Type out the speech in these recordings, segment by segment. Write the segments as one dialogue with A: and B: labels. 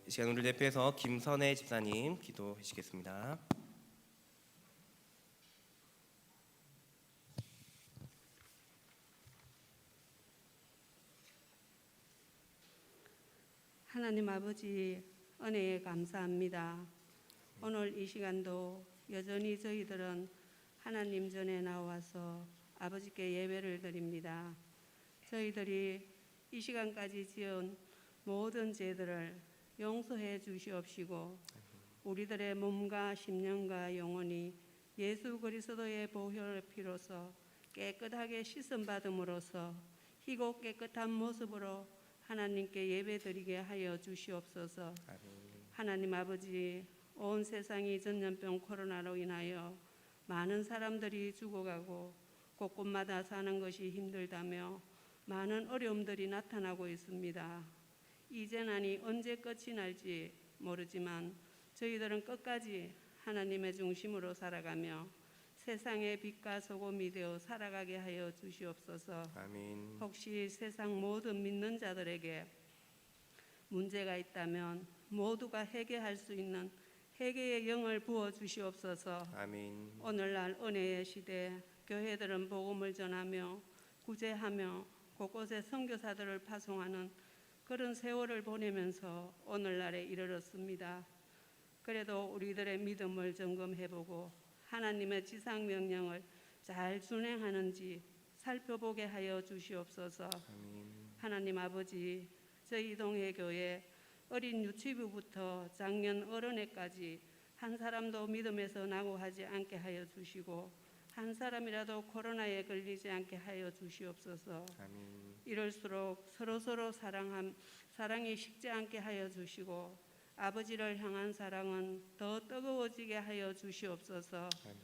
A: 이 시간 우리를 대표해서 김선혜 집사님 기도해 주시겠습니다.
B: 하나님 아버지 은혜에 감사합니다. 오늘 이 시간도 여전히 저희들은 하나님 전에 나와서 아버지께 예배를 드립니다. 저희들이 이 시간까지 지은 모든 죄들을 용서해 주시옵시고 우리들의 몸과 심령과 영혼이 예수 그리스도의 보혈의 피로서 깨끗하게 씻음 받음으로써 희고 깨끗한 모습으로 하나님께 예배드리게 하여 주시옵소서. 하나님 아버지, 온 세상이 전염병 코로나로 인하여 많은 사람들이 죽어가고 곳곳마다 사는 것이 힘들다며 많은 어려움들이 나타나고 있습니다. 이 재난이 언제 끝이 날지 모르지만 저희들은 끝까지 하나님의 중심으로 살아가며 세상의 빛과 소금이 되어 살아가게 하여 주시옵소서.
A: 아멘.
B: 혹시 세상 모든 믿는 자들에게 문제가 있다면 모두가 해결할 수 있는 회개의 영을 부어 주시옵소서.
A: 아멘.
B: 오늘날 은혜의 시대 교회들은 복음을 전하며 구제하며 곳곳에 선교사들을 파송하는 그런 세월을 보내면서 오늘날에 이르렀습니다. 그래도 우리들의 믿음을 점검해보고 하나님의 지상명령을 잘 준행하는지 살펴보게 하여 주시옵소서.
A: 아멘.
B: 하나님 아버지, 저희 동해교회 어린 유치부부터 장년 어른에까지 한 사람도 믿음에서 낙오하지 않게 하여 주시고 한 사람이라도 코로나에 걸리지 않게 하여 주시옵소서.
A: 아멘.
B: 이럴수록 서로서로 사랑이 식지 않게 하여 주시고 아버지를 향한 사랑은 더 뜨거워지게 하여 주시옵소서.
A: 아멘.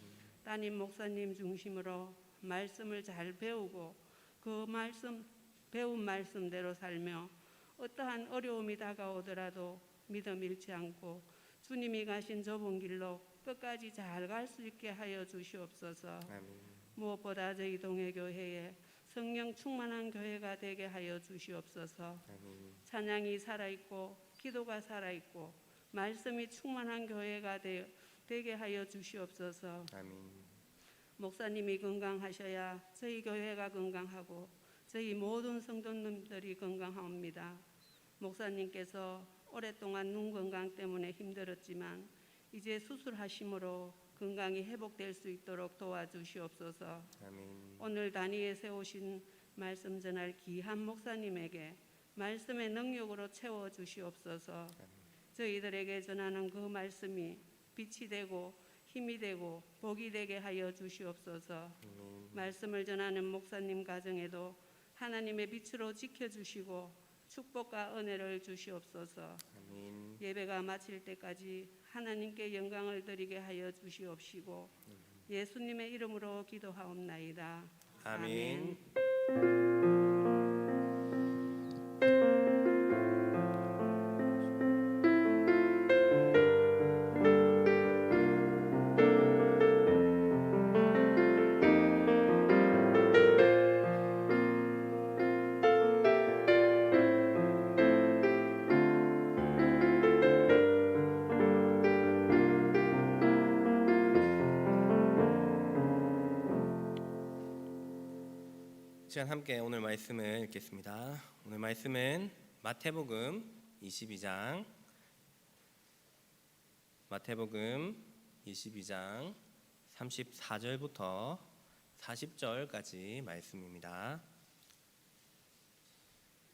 B: 따님 목사님 중심으로 말씀을 잘 배우고 그 배운 말씀대로 살며 어떠한 어려움이 다가오더라도 믿음 잃지 않고 주님이 가신 좁은 길로 끝까지 잘 갈 수 있게 하여 주시옵소서.
A: 아멘.
B: 무엇보다 저희 동해교회에 성령 충만한 교회가 되게 하여 주시옵소서.
A: 아멘.
B: 찬양이 살아있고 기도가 살아있고 말씀이 충만한 교회가 되게 하여 주시옵소서.
A: 아멘.
B: 목사님이 건강하셔야 저희 교회가 건강하고 저희 모든 성도님들이 건강합니다. 목사님께서 오랫동안 눈 건강 때문에 힘들었지만 이제 수술하심으로 건강이 회복될 수 있도록 도와주시옵소서.
A: 아멘.
B: 오늘 단위에 세우신 말씀 전할 귀한 목사님에게 말씀의 능력으로 채워주시옵소서. 저희들에게 전하는 그 말씀이 빛이 되고 힘이 되고 복이 되게 하여 주시옵소서. 말씀을 전하는 목사님 가정에도 하나님의 빛으로 지켜주시고 축복과 은혜를 주시옵소서.
A: 아멘.
B: 예배가 마칠 때까지 하나님께 영광을 드리게 하여 주시옵시고 예수님의 이름으로 기도하옵나이다.
A: 아멘. 시간 함께 오늘 말씀을 읽겠습니다. 오늘 말씀은 마태복음 22장 34절부터 40절까지 말씀입니다.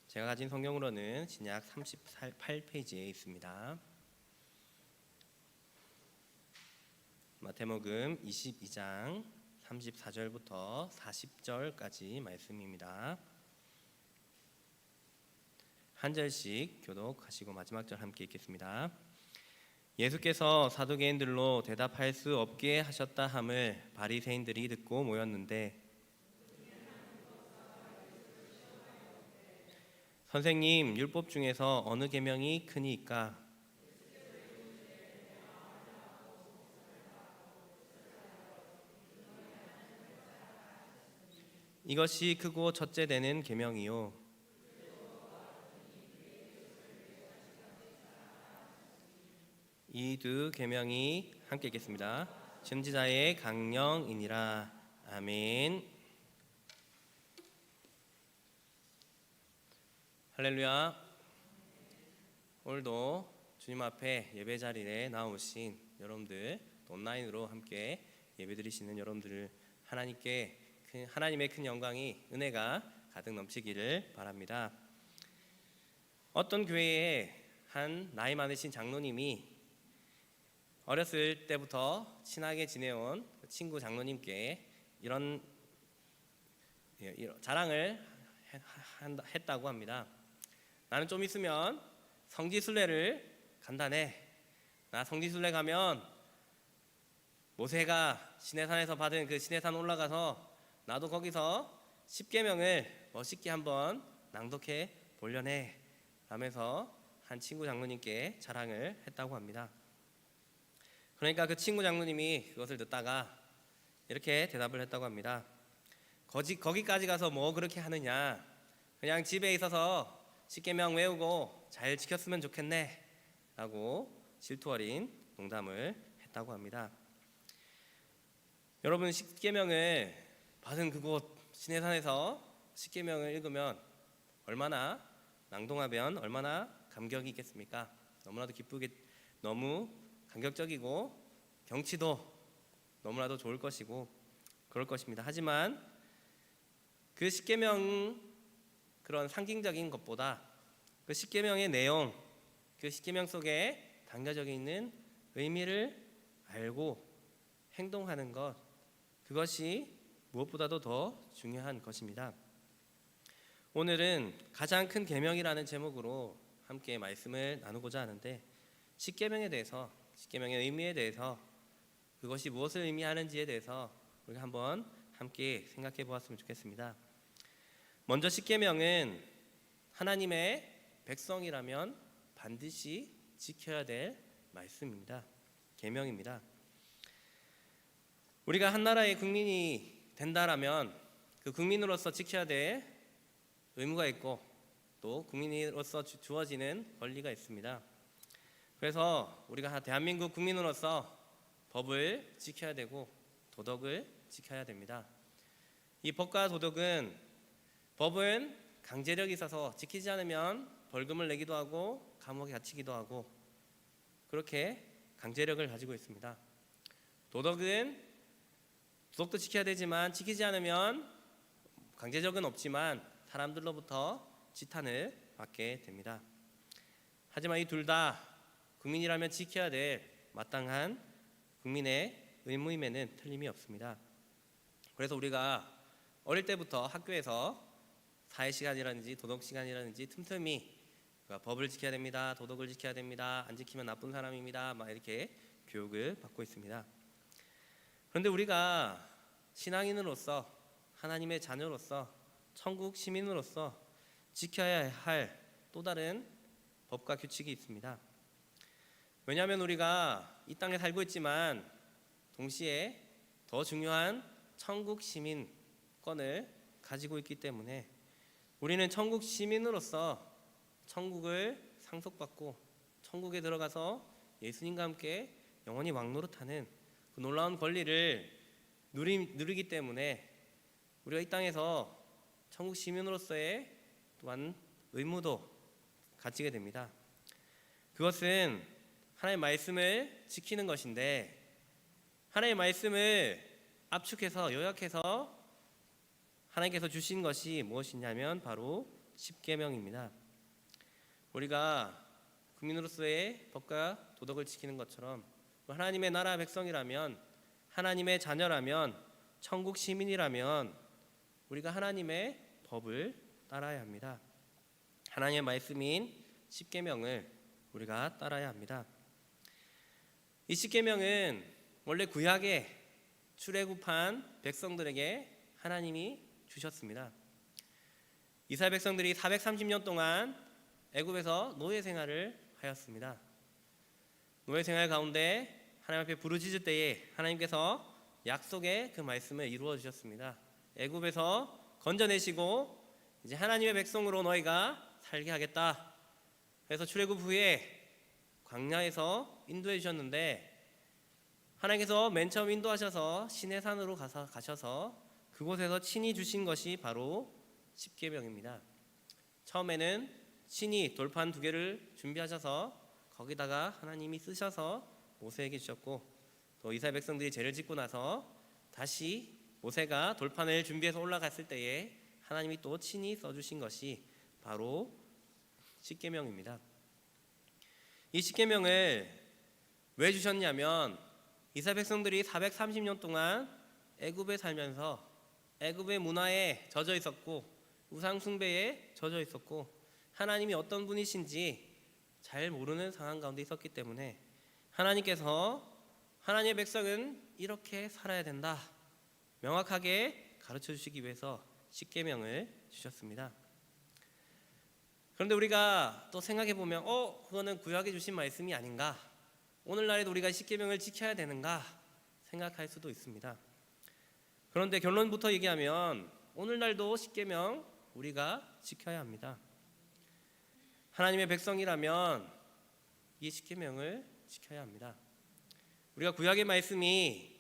A: 제가 가진 성경으로는 신약 38페이지에 있습니다. 마태복음 22장 34절부터 40절까지 말씀입니다. 한 절씩 교독하시고 마지막 절 함께 읽겠습니다. 예수께서 사두개인들로 대답할 수 없게 하셨다 함을 바리새인들이 듣고 모였는데 선생님, 율법 중에서 어느 계명이 크니이까? 이것이 크고 첫째 되는 계명이요 이 두 계명이 함께 있겠습니다. 전지자의 강령이니라. 아멘. 할렐루야. 오늘도 주님 앞에 예배 자리에 나오신 여러분들, 또 온라인으로 함께 예배드리시는 여러분들을 하나님의 큰 영광이, 은혜가 가득 넘치기를 바랍니다. 어떤 교회에 한 나이 많으신 장로님이 어렸을 때부터 친하게 지내온 친구 장로님께 이런 자랑을 했다고 합니다. 나는 좀 있으면 성지순례를 간다네. 나 성지순례 가면 모세가 시내산에서 받은 그 시내산 올라가서 나도 거기서 십계명을 멋있게 한번 낭독해 보려네 하면서 한 친구 장로님께 자랑을 했다고 합니다. 그러니까 그 친구 장로님이 그것을 듣다가 이렇게 대답을 했다고 합니다. 거기까지 가서 뭐 그렇게 하느냐, 그냥 집에 있어서 십계명 외우고 잘 지켰으면 좋겠네 라고 질투 어린 농담을 했다고 합니다. 여러분, 십계명을 받은 그곳 시내산에서 십계명을 읽으면 얼마나, 낭독하면 얼마나 감격이 있겠습니까? 너무나도 기쁘게, 너무 감격적이고 경치도 너무나도 좋을 것이고 그럴 것입니다. 하지만 그 십계명, 그런 상징적인 것보다 그 십계명의 내용, 그 십계명 속에 담겨져 있는 의미를 알고 행동하는 것, 그것이 무엇보다도 더 중요한 것입니다. 오늘은 가장 큰 계명이라는 제목으로 함께 말씀을 나누고자 하는데, 십계명에 대해서, 십계명의 의미에 대해서, 그것이 무엇을 의미하는지에 대해서 우리가 한번 함께 생각해 보았으면 좋겠습니다. 먼저 십계명은 하나님의 백성이라면 반드시 지켜야 될 말씀입니다. 계명입니다. 우리가 한 나라의 국민이 된다라면 그 국민으로서 지켜야 될 의무가 있고 또 국민으로서 주어지는 권리가 있습니다. 그래서 우리가 대한민국 국민으로서 법을 지켜야 되고 도덕을 지켜야 됩니다. 이 법과 도덕은, 법은 강제력이 있어서 지키지 않으면 벌금을 내기도 하고 감옥에 갇히기도 하고 그렇게 강제력을 가지고 있습니다. 도덕도 지켜야 되지만 지키지 않으면 강제력은 없지만 사람들로부터 지탄을 받게 됩니다. 하지만 이 둘 다 국민이라면 지켜야 될 마땅한 국민의 의무임에는 틀림이 없습니다. 그래서 우리가 어릴 때부터 학교에서 사회 시간이라든지 도덕 시간이라든지 틈틈이 법을 지켜야 됩니다, 도덕을 지켜야 됩니다, 안 지키면 나쁜 사람입니다, 막 이렇게 교육을 받고 있습니다. 그런데 우리가 신앙인으로서, 하나님의 자녀로서, 천국 시민으로서 지켜야 할 또 다른 법과 규칙이 있습니다. 왜냐하면 우리가 이 땅에 살고 있지만 동시에 더 중요한 천국 시민권을 가지고 있기 때문에 우리는 천국 시민으로서 천국을 상속받고 천국에 들어가서 예수님과 함께 영원히 왕노릇하는 그 놀라운 권리를 누리기 때문에 우리가 이 땅에서 천국 시민으로서의 또한 의무도 가지게 됩니다. 그것은 하나님의 말씀을 지키는 것인데, 하나님의 말씀을 압축해서 요약해서 하나님께서 주신 것이 무엇이냐면 바로 십계명입니다. 우리가 국민으로서의 법과 도덕을 지키는 것처럼 하나님의 나라 백성이라면, 하나님의 자녀라면, 천국 시민이라면 우리가 하나님의 법을 따라야 합니다. 하나님의 말씀인 십계명을 우리가 따라야 합니다. 이 십계명은 원래 구약에 출애굽한 백성들에게 하나님이 주셨습니다. 이스라엘 백성들이 430년 동안 애굽에서 노예 생활을 하였습니다. 노예 생활 가운데 하나님 앞에 부르짖을 때에 하나님께서 약속의 그 말씀을 이루어 주셨습니다. 애굽에서 건져내시고 이제 하나님의 백성으로 너희가 살게 하겠다. 그래서 출애굽 후에 광야에서 인도해 주셨는데 하나님께서 맨 처음 인도하셔서 시내산으로 가셔서 그곳에서 친히 주신 것이 바로 십계명입니다. 처음에는 친히 돌판 2개를 준비하셔서 거기다가 하나님이 쓰셔서 모세에게 주셨고, 또 이스라엘 백성들이 죄를 짓고 나서 다시 모세가 돌판을 준비해서 올라갔을 때에 하나님이 또 친히 써주신 것이 바로 십계명입니다. 이 십계명을 왜 주셨냐면 이스라엘 백성들이 430년 동안 애굽에 살면서 애굽의 문화에 젖어 있었고 우상 숭배에 젖어 있었고 하나님이 어떤 분이신지 잘 모르는 상황 가운데 있었기 때문에 하나님께서 하나님의 백성은 이렇게 살아야 된다 명확하게 가르쳐 주시기 위해서 십계명을 주셨습니다. 그런데 우리가 또 생각해 보면 그거는 구약에 주신 말씀이 아닌가, 오늘날에도 우리가 십계명을 지켜야 되는가 생각할 수도 있습니다. 그런데 결론부터 얘기하면 오늘날도 십계명 우리가 지켜야 합니다. 하나님의 백성이라면 이 십계명을 지켜야 합니다. 우리가 구약의 말씀이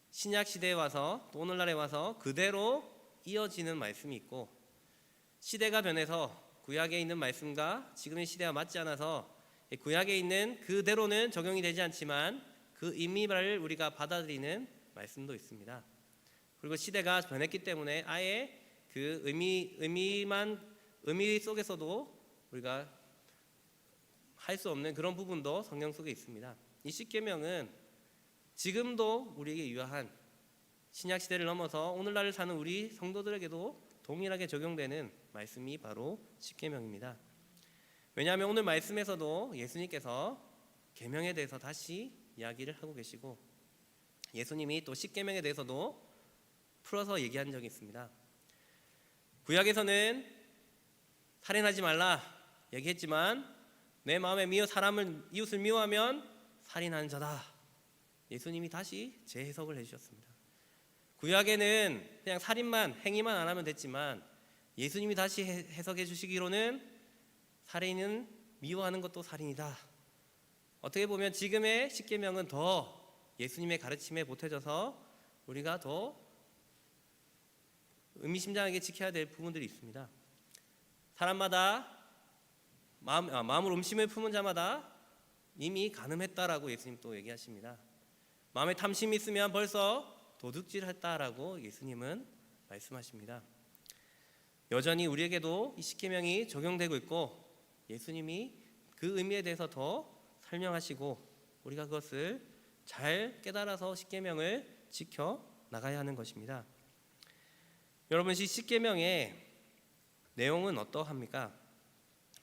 A: 신약 시대에 와서 또 오늘날에 와서 그대로 이어지는 말씀이 있고, 시대가 변해서 구약에 있는 말씀과 지금의 시대와 맞지 않아서 구약에 있는 그대로는 적용이 되지 않지만 그 의미를 우리가 받아들이는 말씀도 있습니다. 그리고 시대가 변했기 때문에 아예 그 의미 속에서도 우리가 할 수 없는 그런 부분도 성경 속에 있습니다. 이 십계명은 지금도 우리에게 유효한, 신약 시대를 넘어서 오늘날을 사는 우리 성도들에게도 동일하게 적용되는 말씀이 바로 십계명입니다. 왜냐하면 오늘 말씀에서도 예수님께서 계명에 대해서 다시 이야기를 하고 계시고 예수님이 또 십계명에 대해서도 풀어서 얘기한 적이 있습니다. 구약에서는 살인하지 말라 얘기했지만 내 마음에 이웃을 미워하면 살인하는 자다. 예수님이 다시 재해석을 해주셨습니다. 구약에는 그냥 행위만 안 하면 됐지만 예수님이 다시 해석해 주시기로는 살인은 미워하는 것도 살인이다. 어떻게 보면 지금의 십계명은 더 예수님의 가르침에 보태져서 우리가 더 의미심장하게 지켜야 될 부분들이 있습니다. 사람마다 마음을 음심을 품은 자마다 이미 간음했다라고 예수님 또 얘기하십니다. 마음에 탐심이 있으면 벌써 도둑질했다라고 예수님은 말씀하십니다. 여전히 우리에게도 이 십계명이 적용되고 있고 예수님이 그 의미에 대해서 더 설명하시고 우리가 그것을 잘 깨달아서 십계명을 지켜 나가야 하는 것입니다. 여러분, 이 십계명의 내용은 어떠합니까?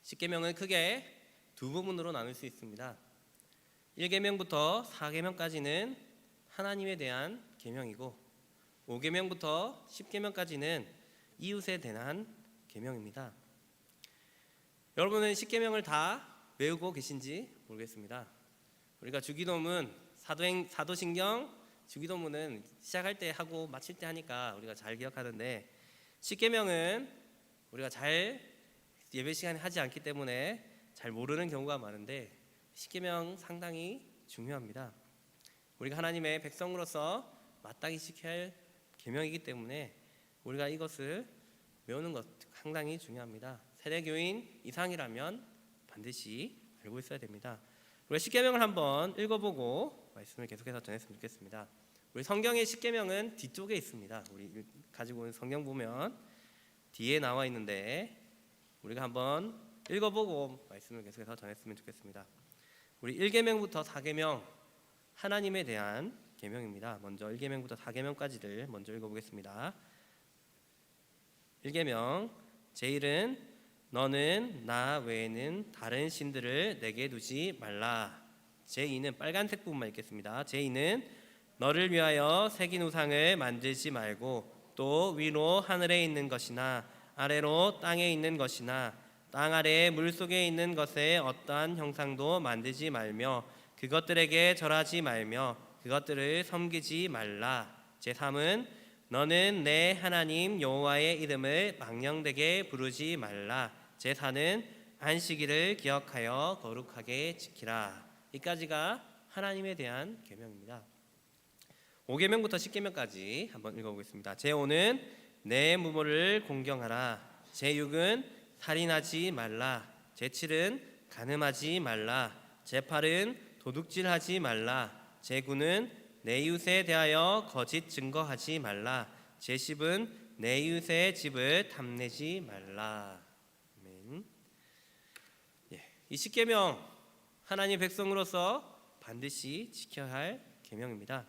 A: 십계명은 크게 2부분으로 나눌 수 있습니다. 1계명부터 4계명까지는 하나님에 대한 계명이고 5계명부터 10계명까지는 이웃에 대한 계명입니다. 여러분은 십계명을 다 외우고 계신지 모르겠습니다. 우리가 주기도문, 사도신경, 주기도문은 시작할 때 하고 마칠 때 하니까 우리가 잘 기억하는데 십계명은 우리가 잘 예배 시간에 하지 않기 때문에 잘 모르는 경우가 많은데 십계명 상당히 중요합니다. 우리가 하나님의 백성으로서 마땅히 지켜야 할 계명이기 때문에 우리가 이것을 외우는 것 상당히 중요합니다. 세대교인 이상이라면 반드시 알고 있어야 됩니다. 우리가 십계명을 한번 읽어보고 말씀을 계속해서 전했으면 좋겠습니다. 우리 성경의 십계명은 뒤쪽에 있습니다. 우리 가지고 온 성경 보면 뒤에 나와 있는데 우리가 한번 읽어보고 말씀을 계속해서 전했으면 좋겠습니다. 우리 1계명부터 4계명 하나님에 대한 계명입니다. 먼저 1계명부터 4계명까지를 먼저 읽어보겠습니다. 1계명 제1은 너는 나 외에는 다른 신들을 내게 두지 말라. 제2는 빨간색 부분만 읽겠습니다. 제2는 너를 위하여 새긴 우상을 만들지 말고 또 위로 하늘에 있는 것이나 아래로 땅에 있는 것이나 땅 아래 물속에 있는 것에 어떠한 형상도 만들지 말며 그것들에게 절하지 말며 그것들을 섬기지 말라. 제3은 너는 내 하나님 여호와의 이름을 망령되게 부르지 말라. 제4는 안식일을 기억하여 거룩하게 지키라. 이까지가 하나님에 대한 계명입니다. 5계명부터 10계명까지 한번 읽어보겠습니다. 제5는 내 부모를 공경하라. 제6은 살인하지 말라. 제7은 간음하지 말라. 제8은 도둑질하지 말라. 제9는 내 이웃에 대하여 거짓 증거하지 말라. 제10은 내 이웃의 집을 탐내지 말라. 아멘. 이 10계명 하나님 백성으로서 반드시 지켜야 할 계명입니다.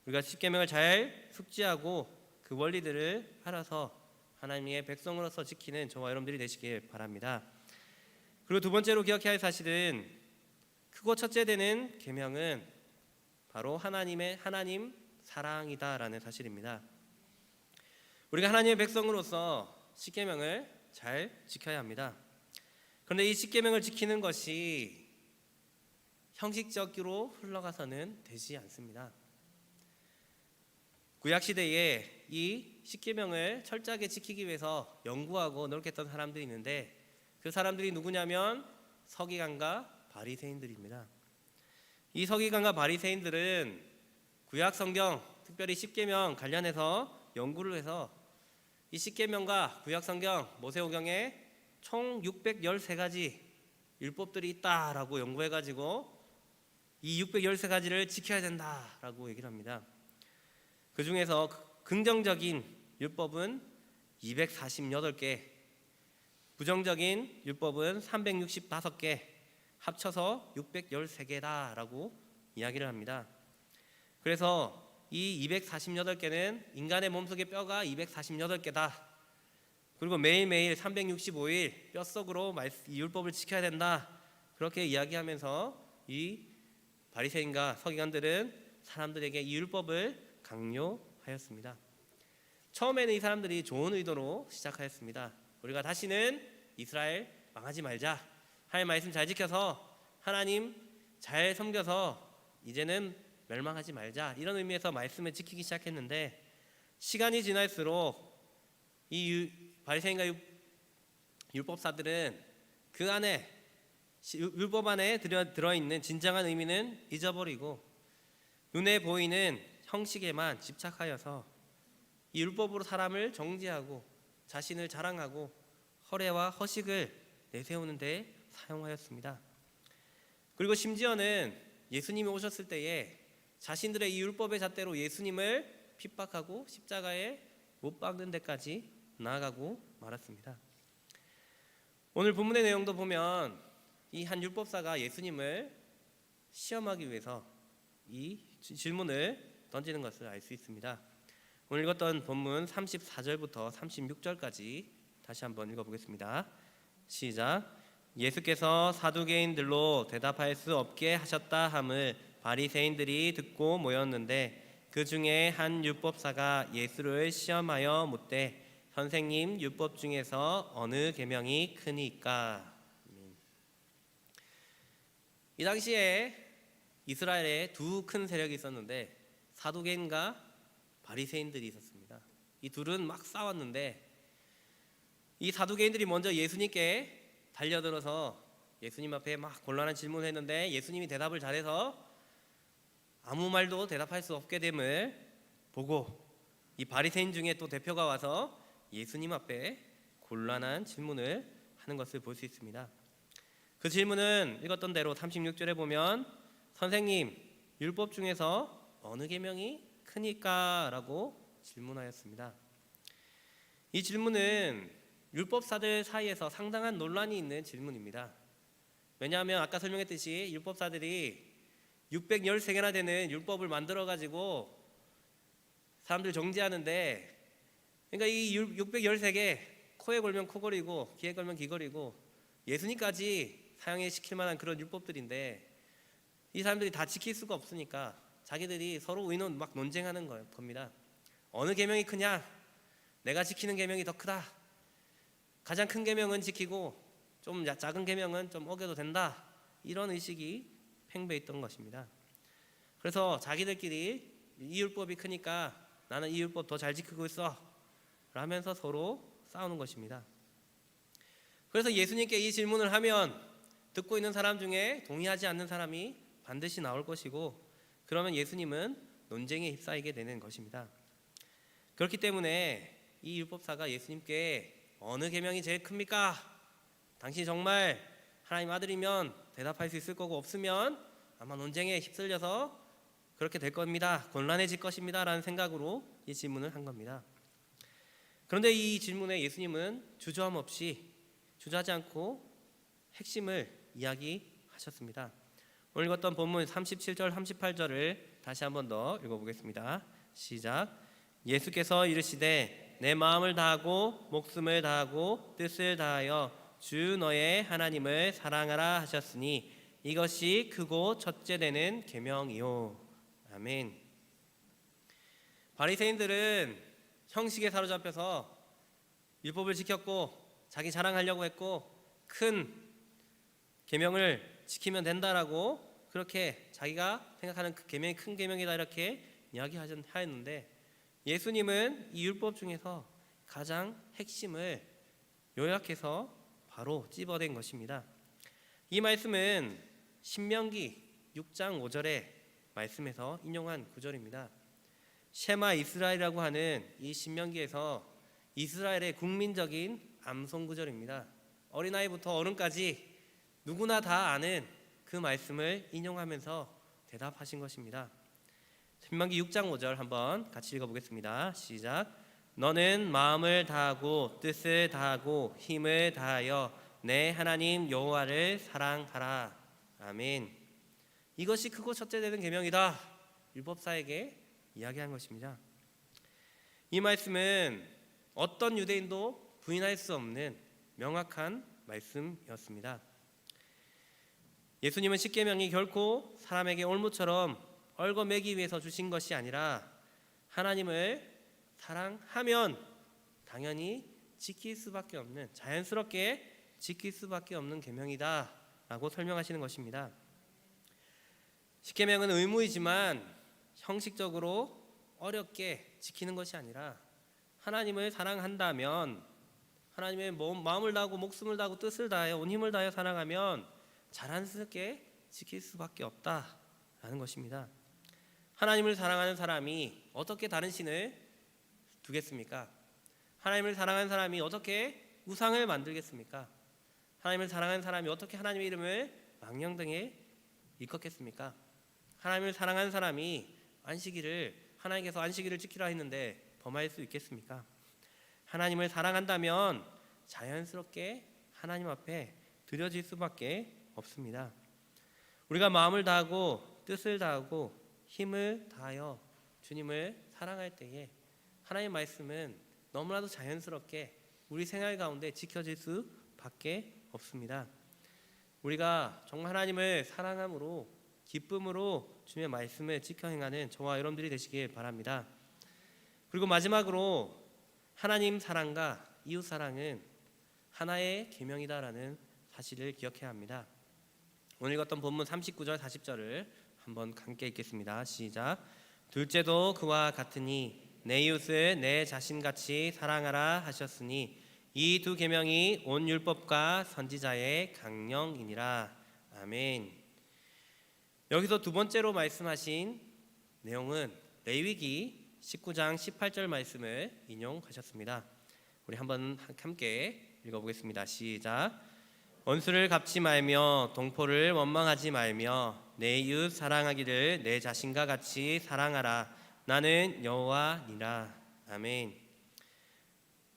A: 우리가 10계명을 잘 숙지하고 그 원리들을 알아서 하나님의 백성으로서 지키는 저와 여러분들이 되시길 바랍니다. 그리고 두 번째로 기억해야 할 사실은 크고 첫째 되는 계명은 바로 하나님 사랑이다라는 사실입니다. 우리가 하나님의 백성으로서 10계명을 잘 지켜야 합니다. 그런데 이 10계명을 지키는 것이 형식적으로 흘러가서는 되지 않습니다. 구약 시대에 이 10계명을 철저하게 지키기 위해서 연구하고 노력했던 사람들이 있는데 그 사람들이 누구냐면 서기관과 바리새인들입니다. 이 서기관과 바리새인들은 구약 성경, 특별히 10계명 관련해서 연구를 해서 이 10계명과 구약 성경 모세오경에 총 613가지 율법들이 있다라고 연구해가지고 이 613가지를 지켜야 된다라고 얘기를 합니다. 그 중에서 긍정적인 율법은 248개, 부정적인 율법은 365개, 합쳐서 613개다라고 이야기를 합니다. 그래서 이 248개는 인간의 몸속의 뼈가 248개다. 그리고 매일매일 365일 뼛속으로 이 율법을 지켜야 된다. 그렇게 이야기하면서 이 바리새인과 서기관들은 사람들에게 이 율법을 강요하였습니다. 처음에는 이 사람들이 좋은 의도로 시작하였습니다. 우리가 다시는 이스라엘 망하지 말자, 하나님 말씀 잘 지켜서 하나님 잘 섬겨서 이제는 멸망하지 말자, 이런 의미에서 말씀을 지키기 시작했는데 시간이 지날수록 이 바리새인과 율법사들은 그 안에 율법 안에 들어있는 진정한 의미는 잊어버리고 눈에 보이는 형식에만 집착하여서 이 율법으로 사람을 정죄하고 자신을 자랑하고 허례와 허식을 내세우는 데 사용하였습니다. 그리고 심지어는 예수님이 오셨을 때에 자신들의 이 율법의 잣대로 예수님을 핍박하고 십자가에 못 박는 데까지 나아가고 말았습니다. 오늘 본문의 내용도 보면 이 한 율법사가 예수님을 시험하기 위해서 이 질문을 던지는 것을 알 수 있습니다. 오늘 읽었던 본문 34절부터 36절까지 다시 한번 읽어보겠습니다. 시작. 예수께서 사두개인들로 대답할 수 없게 하셨다 함을 바리새인들이 듣고 모였는데 그 중에 한 율법사가 예수를 시험하여 묻되 선생님, 율법 중에서 어느 계명이 크니까? 이 당시에 이스라엘에 두 큰 세력이 있었는데 사두개인과 바리새인들이 있었습니다. 이 둘은 막 싸웠는데 이 사두개인들이 먼저 예수님께 달려들어서 예수님 앞에 막 곤란한 질문을 했는데 예수님이 대답을 잘해서 아무 말도 대답할 수 없게 됨을 보고 이 바리새인 중에 또 대표가 와서 예수님 앞에 곤란한 질문을 하는 것을 볼 수 있습니다. 그 질문은 읽었던 대로 36절에 보면 선생님, 율법 중에서 어느 계명이 크니까? 라고 질문하였습니다. 이 질문은 율법사들 사이에서 상당한 논란이 있는 질문입니다. 왜냐하면 아까 설명했듯이 율법사들이 613개나 되는 율법을 만들어가지고 사람들 정죄하는데, 그러니까 이 613개 코에 걸면 코걸이고 귀에 걸면 귀걸이고 예수님까지 사용해 시킬 만한 그런 율법들인데 이 사람들이 다 지킬 수가 없으니까 자기들이 서로 의논 막 논쟁하는 겁니다. 어느 계명이 크냐? 내가 지키는 계명이 더 크다. 가장 큰 계명은 지키고 좀 작은 계명은 좀 어겨도 된다. 이런 의식이 팽배했던 것입니다. 그래서 자기들끼리 이 율법이 크니까 나는 이 율법 더 잘 지키고 있어 라면서 서로 싸우는 것입니다. 그래서 예수님께 이 질문을 하면 듣고 있는 사람 중에 동의하지 않는 사람이 반드시 나올 것이고, 그러면 예수님은 논쟁에 휩싸이게 되는 것입니다. 그렇기 때문에 이 율법사가 예수님께 어느 계명이 제일 큽니까? 당신이 정말 하나님 아들이면 대답할 수 있을 거고, 없으면 아마 논쟁에 휩쓸려서 그렇게 될 겁니다. 곤란해질 것입니다. 라는 생각으로 이 질문을 한 겁니다. 그런데 이 질문에 예수님은 주저함 없이, 주저하지 않고 핵심을 이야기하셨습니다. 오늘 읽었던 본문 37절 38절을 다시 한 번 더 읽어보겠습니다. 시작. 예수께서 이르시되 내 마음을 다하고 목숨을 다하고 뜻을 다하여 주 너의 하나님을 사랑하라 하셨으니 이것이 크고 첫째 되는 계명이요. 아멘. 바리새인들은 형식에 사로잡혀서 율법을 지켰고 자기 자랑하려고 했고, 큰 계명을 지키면 된다라고 그렇게 자기가 생각하는 그 계명이 큰 계명이다 이렇게 이야기하였는데, 예수님은 이 율법 중에서 가장 핵심을 요약해서 바로 찝어낸 것입니다. 이 말씀은 신명기 6장 5절의 말씀에서 인용한 구절입니다. 셰마 이스라엘이라고 하는 이 신명기에서 이스라엘의 국민적인 암송 구절입니다. 어린아이부터 어른까지 누구나 다 아는 그 말씀을 인용하면서 대답하신 것입니다. 신명기 6장 5절 한번 같이 읽어보겠습니다. 시작. 너는 마음을 다하고 뜻을 다하고 힘을 다하여 내 하나님 여호와를 사랑하라. 아멘. 이것이 크고 첫째 되는 계명이다. 율법사에게 이야기한 것입니다. 이 말씀은 어떤 유대인도 부인할 수 없는 명확한 말씀이었습니다. 예수님은 십계명이 결코 사람에게 올무처럼 얽어매기 위해서 주신 것이 아니라 하나님을 사랑하면 당연히 지킬 수밖에 없는, 자연스럽게 지킬 수밖에 없는 계명이다 라고 설명하시는 것입니다. 십계명은 의무이지만 형식적으로 어렵게 지키는 것이 아니라, 하나님을 사랑한다면, 하나님의 마음을 다하고 목숨을 다하고 뜻을 다하여 온 힘을 다하여 사랑하면 자연스럽게 지킬 수밖에 없다라는 것입니다. 하나님을 사랑하는 사람이 어떻게 다른 신을 두겠습니까? 하나님을 사랑하는 사람이 어떻게 우상을 만들겠습니까? 하나님을 사랑하는 사람이 어떻게 하나님의 이름을 망령등에 일컫겠습니까? 하나님을 사랑하는 사람이 하나님께서 안식일을 지키라 했는데 범할 수 있겠습니까? 하나님을 사랑한다면 자연스럽게 하나님 앞에 드려질 수밖에 없습니다. 우리가 마음을 다하고 뜻을 다하고 힘을 다하여 주님을 사랑할 때에 하나님의 말씀은 너무나도 자연스럽게 우리 생활 가운데 지켜질 수밖에 없습니다. 우리가 정말 하나님을 사랑함으로, 기쁨으로 주님의 말씀을 지켜 행하는 저와 여러분들이 되시길 바랍니다. 그리고 마지막으로 하나님 사랑과 이웃 사랑은 하나의 계명이다라는 사실을 기억해야 합니다. 오늘 읽었던 본문 39절 40절을 한번 함께 읽겠습니다. 시작. 둘째도 그와 같으니 내 이웃을 내 자신같이 사랑하라 하셨으니 이 두 계명이 온 율법과 선지자의 강령이니라. 아멘. 여기서 두 번째로 말씀하신 내용은 레위기 19장 18절 말씀을 인용하셨습니다. 우리 한번 함께 읽어보겠습니다. 시작. 원수를 갚지 말며 동포를 원망하지 말며 내 이웃 사랑하기를 내 자신과 같이 사랑하라. 나는 여호와니라. 아멘.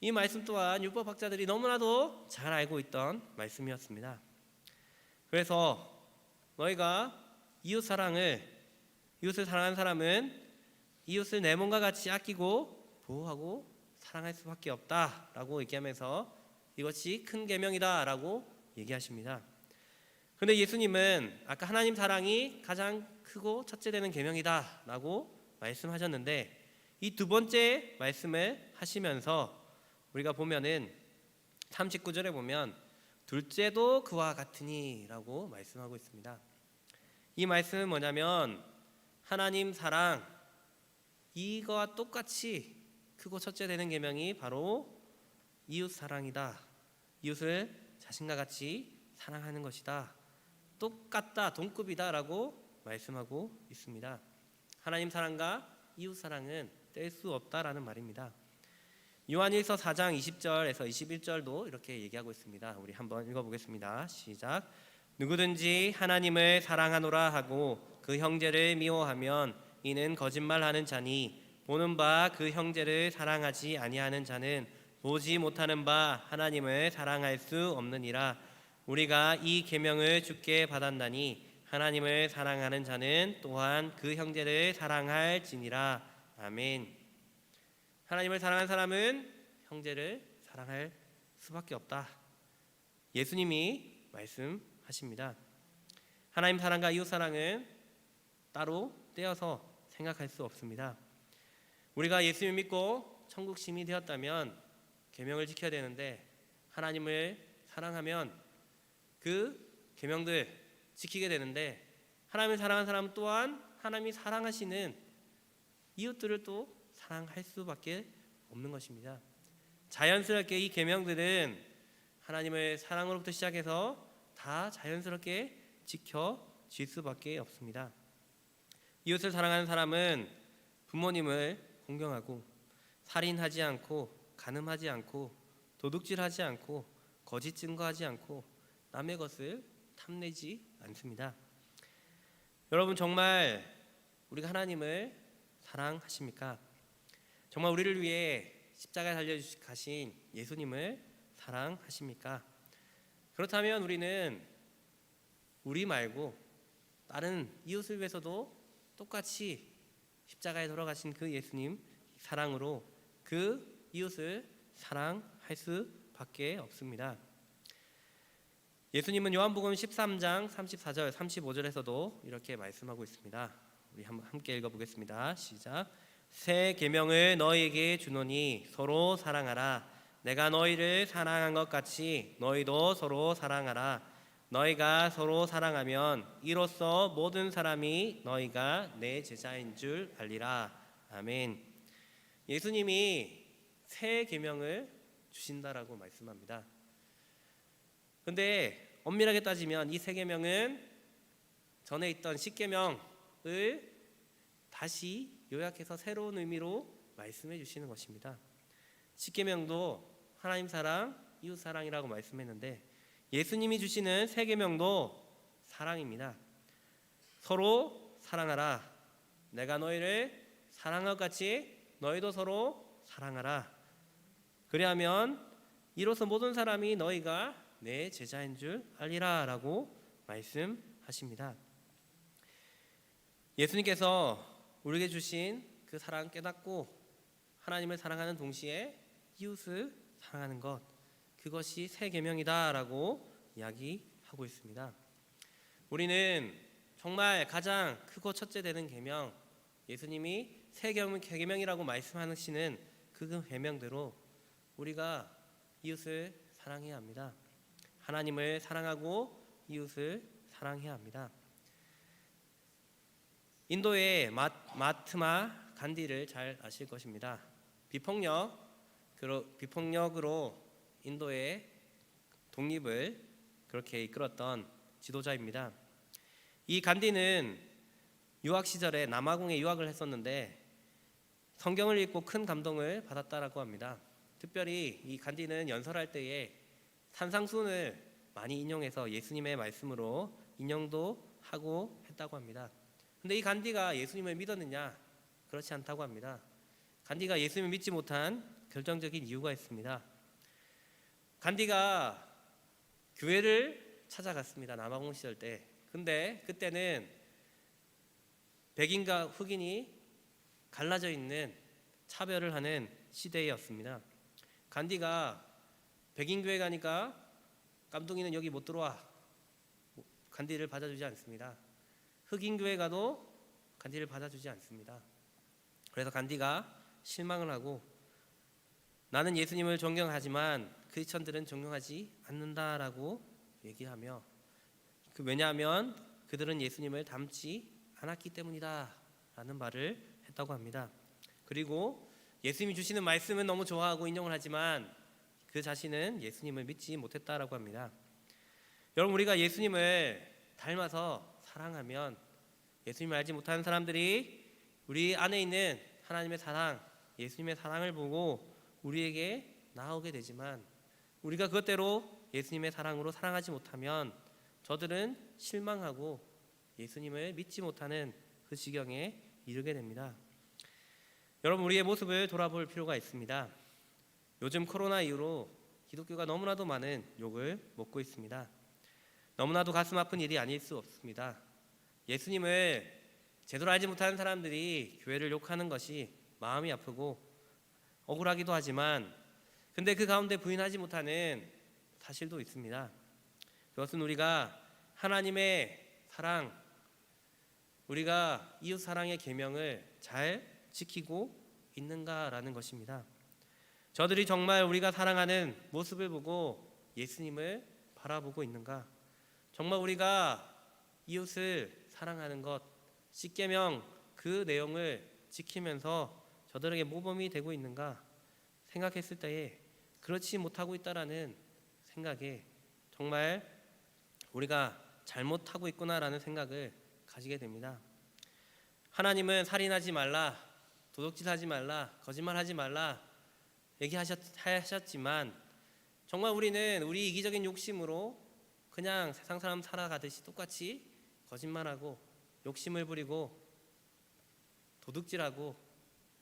A: 이 말씀 또한 율법학자들이 너무나도 잘 알고 있던 말씀이었습니다. 그래서 너희가 이웃을 사랑하는 사람은 이웃을 내 몸과 같이 아끼고 보호하고 사랑할 수밖에 없다라고 얘기하면서 이것이 큰 계명이다라고 얘기하십니다. 그런데 예수님은 아까 하나님 사랑이 가장 크고 첫째 되는 계명이다라고 말씀하셨는데, 이 두 번째 말씀을 하시면서 우리가 보면은 39절에 보면 둘째도 그와 같으니 라고 말씀하고 있습니다. 이 말씀은 뭐냐면 하나님 사랑, 이거와 똑같이 크고 첫째 되는 계명이 바로 이웃 사랑이다. 이웃을 자신과 같이 사랑하는 것이다. 똑같다, 동급이다 라고 말씀하고 있습니다. 하나님 사랑과 이웃 사랑은 뗄 수 없다라는 말입니다. 요한일서 4장 20절에서 21절도 이렇게 얘기하고 있습니다. 우리 한번 읽어보겠습니다. 시작. 누구든지 하나님을 사랑하노라 하고 그 형제를 미워하면 이는 거짓말하는 자니 보는 바 그 형제를 사랑하지 아니하는 자는 보지 못하는 바 하나님을 사랑할 수 없느니라. 우리가 이 계명을 주께 받았나니 하나님을 사랑하는 자는 또한 그 형제를 사랑할지니라. 아멘. 하나님을 사랑하는 사람은 형제를 사랑할 수밖에 없다. 예수님이 말씀하십니다. 하나님 사랑과 이웃 사랑은 따로 떼어서 생각할 수 없습니다. 우리가 예수님을 믿고 천국 시민이 되었다면 계명을 지켜야 되는데 하나님을 사랑하면 그 계명들 지키게 되는데 하나님을 사랑하는 사람 또한 하나님이 사랑하시는 이웃들을 또 사랑할 수밖에 없는 것입니다. 자연스럽게 이 계명들은 하나님의 사랑으로부터 시작해서 다 자연스럽게 지켜질 수밖에 없습니다. 이웃을 사랑하는 사람은 부모님을 공경하고 살인하지 않고 간음하지 않고 도둑질하지 않고 거짓 증거하지 않고 남의 것을 탐내지 않습니다. 여러분 정말 우리가 하나님을 사랑하십니까? 정말 우리를 위해 십자가에 달려 가신 예수님을 사랑하십니까? 그렇다면 우리는 우리 말고 다른 이웃을 위해서도 똑같이 십자가에 돌아가신 그 예수님 사랑으로 그 이웃을 사랑할 수밖에 없습니다. 예수님은 요한복음 13장 34절 35절에서도 이렇게 말씀하고 있습니다. 우리 함께 읽어보겠습니다. 시작. 새 계명을 너희에게 주노니 서로 사랑하라. 내가 너희를 사랑한 것 같이 너희도 서로 사랑하라. 너희가 서로 사랑하면 이로써 모든 사람이 너희가 내 제자인 줄 알리라. 아멘. 예수님이 새 계명을 주신다라고 말씀합니다. 근데 엄밀하게 따지면 이 새 계명은 전에 있던 십계명을 다시 요약해서 새로운 의미로 말씀해 주시는 것입니다. 십계명도 하나님 사랑, 이웃 사랑이라고 말씀했는데 예수님이 주시는 새 계명도 사랑입니다. 서로 사랑하라. 내가 너희를 사랑한 것 같이 너희도 서로 사랑하라. 그리하면 이로써 모든 사람이 너희가 내 제자인 줄 알리라 라고 말씀하십니다. 예수님께서 우리에게 주신 그 사랑 깨닫고 하나님을 사랑하는 동시에 이웃을 사랑하는 것, 그것이 새 계명이다라고 이야기하고 있습니다. 우리는 정말 가장 크고 첫째 되는 계명, 예수님이 새 계명이라고 말씀하시는 그 계명대로 우리가 이웃을 사랑해야 합니다. 하나님을 사랑하고 이웃을 사랑해야 합니다. 인도의 마트마 간디를 잘 아실 것입니다. 비폭력으로 인도의 독립을 그렇게 이끌었던 지도자입니다. 이 간디는 유학 시절에 남아공에 유학을 했었는데 성경을 읽고 큰 감동을 받았다라고 합니다. 특별히 이 간디는 연설할 때에 산상순을 많이 인용해서 예수님의 말씀으로 인용도 하고 했다고 합니다. 근데 이 간디가 예수님을 믿었느냐? 그렇지 않다고 합니다. 간디가 예수님을 믿지 못한 결정적인 이유가 있습니다. 간디가 교회를 찾아갔습니다. 남아공 시절 때. 근데 그때는 백인과 흑인이 갈라져 있는 차별을 하는 시대였습니다. 간디가 백인 교회 가니까 깜둥이는 여기 못 들어와. 간디를 받아주지 않습니다. 흑인 교회 가도 간디를 받아주지 않습니다. 그래서 간디가 실망을 하고 나는 예수님을 존경하지만 크리스천들은 존경하지 않는다라고 얘기하며 왜냐하면 그들은 예수님을 닮지 않았기 때문이다 라는 말을 했다고 합니다. 그리고 예수님이 주시는 말씀은 너무 좋아하고 인용을 하지만 그 자신은 예수님을 믿지 못했다라고 합니다. 여러분 우리가 예수님을 닮아서 사랑하면 예수님을 알지 못하는 사람들이 우리 안에 있는 하나님의 사랑, 예수님의 사랑을 보고 우리에게 나아오게 되지만 우리가 그것대로 예수님의 사랑으로 사랑하지 못하면 저들은 실망하고 예수님을 믿지 못하는 그 지경에 이르게 됩니다. 여러분, 우리의 모습을 돌아볼 필요가 있습니다. 요즘 코로나 이후로 기독교가 너무나도 많은 욕을 먹고 있습니다. 너무나도 가슴 아픈 일이 아닐 수 없습니다. 예수님을 제대로 알지 못하는 사람들이 교회를 욕하는 것이 마음이 아프고 억울하기도 하지만 근데 그 가운데 부인하지 못하는 사실도 있습니다. 그것은 우리가 하나님의 사랑, 우리가 이웃 사랑의 계명을 잘 지키고 있는가라는 것입니다. 저들이 정말 우리가 사랑하는 모습을 보고 예수님을 바라보고 있는가? 정말 우리가 이웃을 사랑하는 것, 십계명 그 내용을 지키면서 저들에게 모범이 되고 있는가 생각했을 때에 그렇지 못하고 있다라는 생각에 정말 우리가 잘못하고 있구나라는 생각을 가지게 됩니다. 하나님은 살인하지 말라, 도둑질하지 말라, 거짓말하지 말라 얘기하셨지만 정말 우리는 우리 이기적인 욕심으로 그냥 세상 사람 살아가듯이 똑같이 거짓말하고 욕심을 부리고 도둑질하고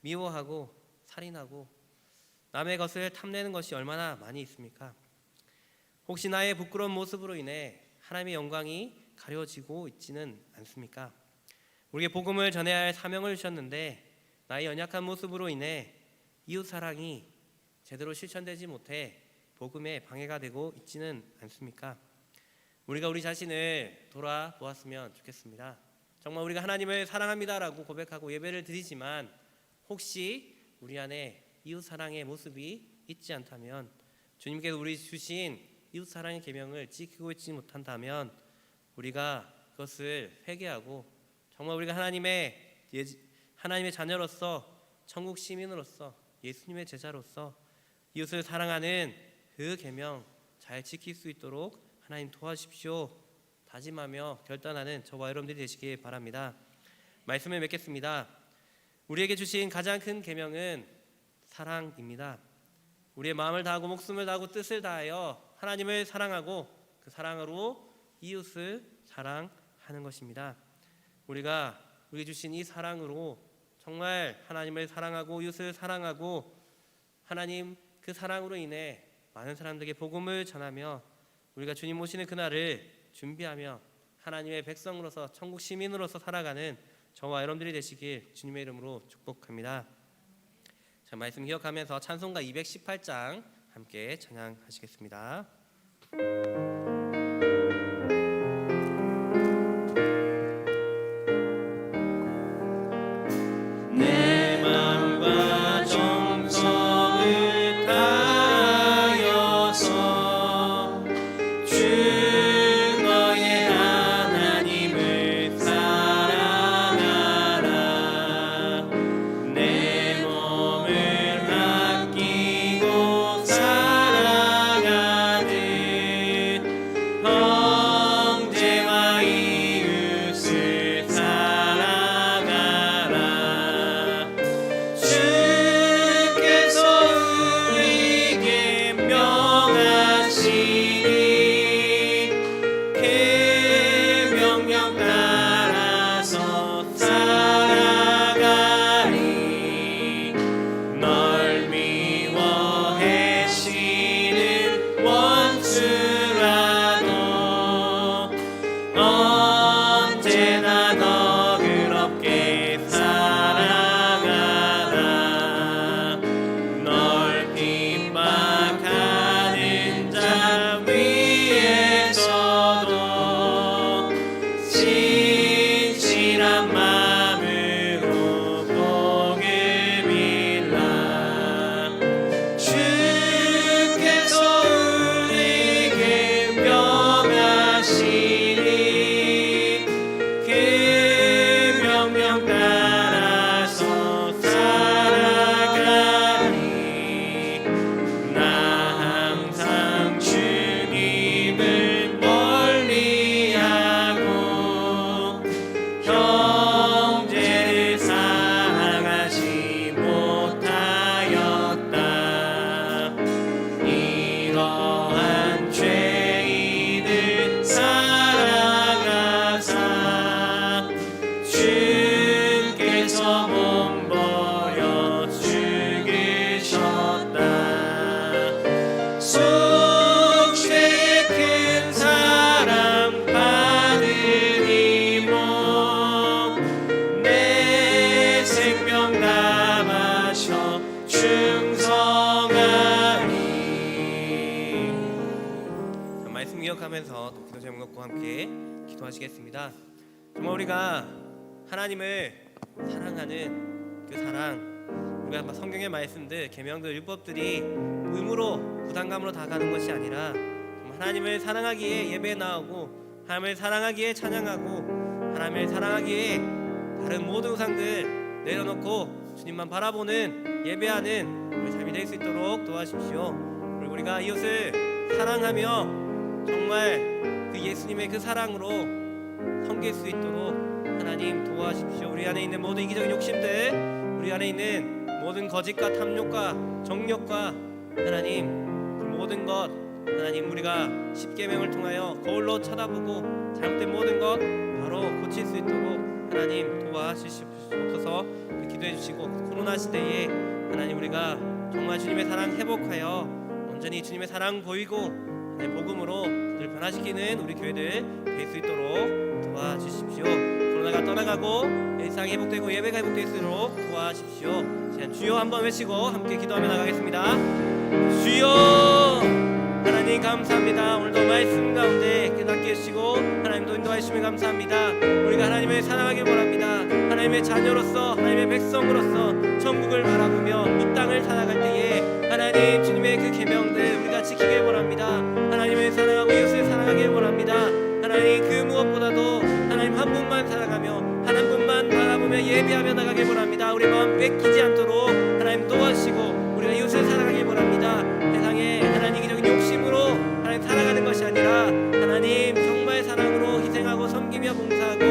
A: 미워하고 살인하고 남의 것을 탐내는 것이 얼마나 많이 있습니까? 혹시 나의 부끄러운 모습으로 인해 하나님의 영광이 가려지고 있지는 않습니까? 우리에게 복음을 전해야 할 사명을 주셨는데 나의 연약한 모습으로 인해 이웃 사랑이 제대로 실천되지 못해 복음에 방해가 되고 있지는 않습니까? 우리가 우리 자신을 돌아보았으면 좋겠습니다. 정말 우리가 하나님을 사랑합니다라고 고백하고 예배를 드리지만 혹시 우리 안에 이웃 사랑의 모습이 있지 않다면 주님께서 우리 주신 이웃 사랑의 계명을 지키고 있지 못한다면 우리가 그것을 회개하고 정말 우리가 하나님의 자녀로서 천국 시민으로서 예수님의 제자로서 이웃을 사랑하는 그 계명 잘 지킬 수 있도록 하나님 도와주십시오 다짐하며 결단하는 저와 여러분들이 되시길 바랍니다. 말씀을 맺겠습니다. 우리에게 주신 가장 큰 계명은 사랑입니다. 우리의 마음을 다하고 목숨을 다하고 뜻을 다하여 하나님을 사랑하고 그 사랑으로 이웃을 사랑하는 것입니다. 우리가 우리 주신 이 사랑으로 정말 하나님을 사랑하고 이웃을 사랑하고 하나님 그 사랑으로 인해 많은 사람들에게 복음을 전하며 우리가 주님 오시는 그날을 준비하며 하나님의 백성으로서 천국 시민으로서 살아가는 저와 여러분들이 되시길 주님의 이름으로 축복합니다. 자, 말씀 기억하면서 찬송가 218장 함께 찬양하시겠습니다.
C: 내 맘과 정성을 다하여서 주 너의 하나님을 사랑하라. 내 몸을 아끼고 사랑하듯
A: 하면서 또 기도 제목 놓고 함께 기도하시겠습니다. 정말 우리가 하나님을 사랑하는 그 사랑, 우리가 성경의 말씀들, 계명들, 율법들이 의무로 부담감으로 다가가는 것이 아니라 정말 하나님을 사랑하기에 예배에 나오고 하나님을 사랑하기에 찬양하고 하나님을 사랑하기에 다른 모든 우상들 내려놓고 주님만 바라보는 예배하는 우리 삶이 될 수 있도록 도와주십시오. 그리고 우리가 이웃을 사랑하며 정말 그 예수님의 그 사랑으로 섬길 수 있도록 하나님 도와주십시오. 우리 안에 있는 모든 이기적인 욕심들, 우리 안에 있는 모든 거짓과 탐욕과 정욕과 하나님 그 모든 것 하나님 우리가 십계명을 통하여 거울로 쳐다보고 잘못된 모든 것 바로 고칠 수 있도록 하나님 도와주시옵소서. 기도해 주시고 코로나 시대에 하나님 우리가 정말 주님의 사랑 회복하여 온전히 주님의 사랑 보이고 하나님 복음으로 그들 변화시키는 우리 교회들 될 수 있도록 도와주십시오. 코로나가 떠나가고 일상이 회복되고 예배가 회복될수록 도와주십시오. 주여 한번 외치고 함께 기도하며 나가겠습니다. 주여 하나님 감사합니다. 오늘도 말씀 가운데 깨닫게 해주시고 하나님도 인도하여 주시면 감사합니다. 우리가 하나님을 사랑하길 원합니다. 하나님의 자녀로서 하나님의 백성으로서 천국을 바라보며 이 땅을 살아갈 때에 하나님 주님의 그 계명들 우리가 지키길 원합니다. 하나님을 사랑하고 이웃을 사랑하길 원합니다. 하나님 그 무엇보다도 하나님 한 분만 사랑하며 한 분만 바라보며 예배하며 나가길 원합니다. 우리 마음 뺏기지 않도록 하나님 도와주시고 우리가 이웃을 사랑하길 원합니다. 세상에 하나님 이기적인 욕심으로 하나님 살아가는 것이 아니라 하나님 정말 사랑으로 희생하고 섬기며 봉사하고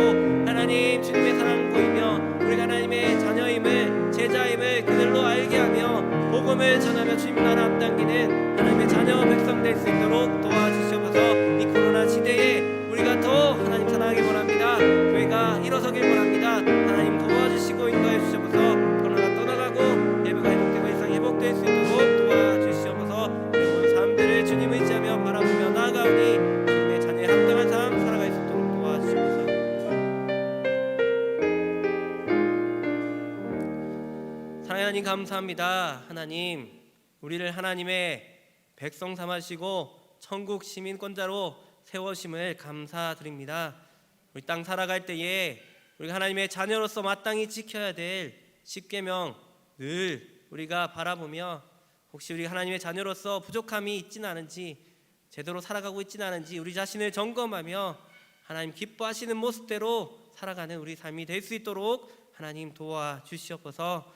A: 하나님 주님의 사랑 보이며 우리가 하나님의 자녀임을 제자임을 그들로 알게 하며 복음을 전하며 주님 나라 앞당기는 하나님의 자녀 백성 될 수 있도록 도와주시옵소서. 이 코로나 시대에 우리가 더 하나님 사랑하길 원합니다. 교회가 일어서길 원합니다. 하나님 도와주시고 인도해 주시옵소서. 코로나가 떠나가고 예배가 회복되고 일상이 회복될 수 있도록 도와주시옵소서. 모든 삶들을 주님 의지하며 바라보며 나아가오니 주님의 자녀의 합당한 삶 살아갈 수 있도록 도와주시옵소서. 사랑하는 하나님 감사합니다. 하나님 우리를 하나님의 백성 삼으시고 천국 시민권자로 세워심을 감사드립니다. 우리 땅 살아갈 때에 우리가 하나님의 자녀로서 마땅히 지켜야 될 십계명 늘 우리가 바라보며 혹시 우리 하나님의 자녀로서 부족함이 있지는 않은지 제대로 살아가고 있지는 않은지 우리 자신을 점검하며 하나님 기뻐하시는 모습대로 살아가는 우리 삶이 될 수 있도록 하나님 도와주시옵소서.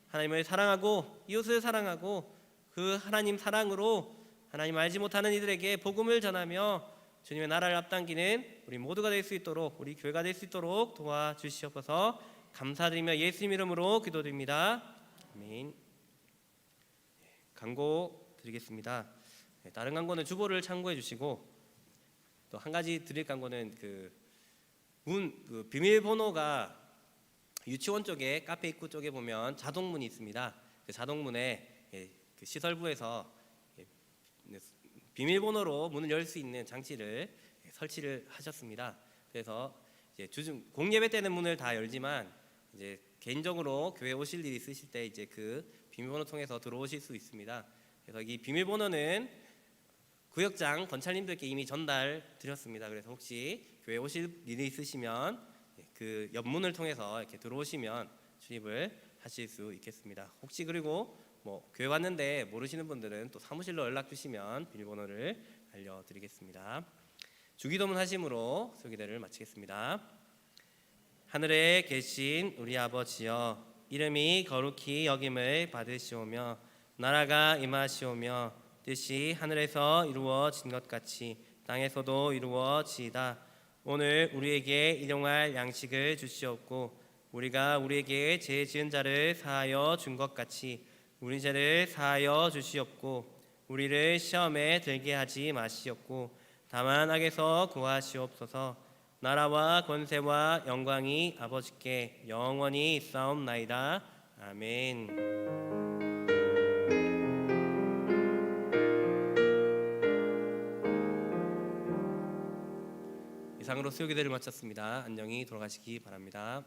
A: 하나님을 사랑하고 이웃을 사랑하고 그 하나님 사랑으로 하나님 알지 못하는 이들에게 복음을 전하며 주님의 나라를 앞당기는 우리 모두가 될 수 있도록 우리 교회가 될 수 있도록 도와주시옵소서. 감사드리며 예수님 이름으로 기도드립니다. 아멘. 광고 드리겠습니다. 다른 광고는 주보를 참고해 주시고 또 한 가지 드릴 광고는 그 비밀번호가 유치원 쪽에 카페 입구 쪽에 보면 자동문이 있습니다. 그 자동문에 그 시설부에서 비밀번호로 문을 열 수 있는 장치를 설치를 하셨습니다. 그래서 이제 공예배 때는 문을 다 열지만 이제 개인적으로 교회 오실 일이 있으실 때 이제 그 비밀번호 통해서 들어오실 수 있습니다. 그래서 이 비밀번호는 구역장 권찰님들께 이미 전달 드렸습니다. 그래서 혹시 교회 오실 일이 있으시면 그 옆문을 통해서 이렇게 들어오시면 출입을 하실 수 있겠습니다. 혹시 그리고 교회 왔는데 모르시는 분들은 또 사무실로 연락 주시면 비밀번호를 알려드리겠습니다. 주기도문 하심으로 설교대를 마치겠습니다. 하늘에 계신 우리 아버지여, 이름이 거룩히 여김을 받으시오며 나라가 임하시오며 뜻이 하늘에서 이루어진 것 같이 땅에서도 이루어지이다. 오늘 우리에게 일용할 양식을 주시옵고 우리가 우리에게 죄 지은 자를 사하여 준 것 같이 우리 죄를 사하여 주시옵고 우리를 시험에 들게 하지 마시옵고 다만 악에서 구하시옵소서. 나라와 권세와 영광이 아버지께 영원히 있사옵나이다. 아멘. 이상으로 수요기도를 마쳤습니다. 안녕히 돌아가시기 바랍니다.